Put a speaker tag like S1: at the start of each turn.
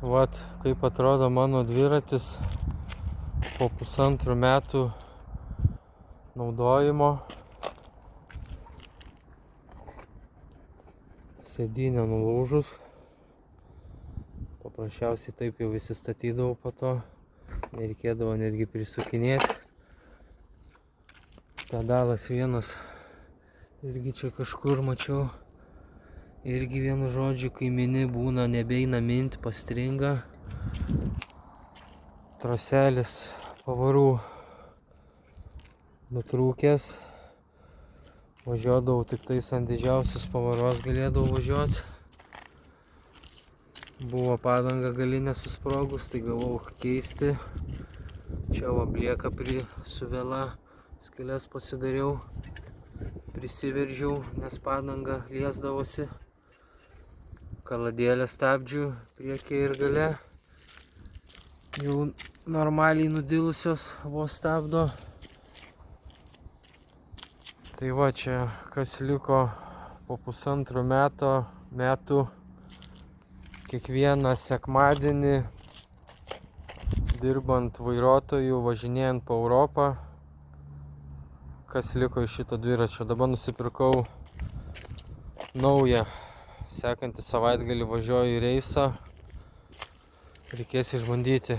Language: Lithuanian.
S1: Vat, kaip atrodo mano dviratis po 1,5 metų naudojimo. Sėdynė nulūžus. Paprasčiausiai taip jau įsistatydavau po to. Nereikėdavo netgi prisukinėti. Pedalas vienas. Irgi čia kažkur mačiau. Irgi vienu žodžiu, kai mini būna nebeina minti, pastringa. Troselis pavarų nutrūkęs. Važiuodavau tik tais ant didžiausios pavaros galėdavau važiuoti. Buvo padanga galinė susprogus, tai gavau keisti. Čia va blieka su vėla skyles pasidariau. Prisiveržiau, nes padanga liesdavosi. Kaladėlė stabdžių priekyje ir gale. Jau normaliai nudilusios vos stabdo. Tai va čia kas liko po 1,5 metų. Kiekvieną sekmadienį dirbant vairuotojų, važinėjant po Europą. Kas liko iš šito dviračio. Dabar nusipirkau naują. Sekantį savaitgalį važiuoju į reisą. Reikės išbandyti.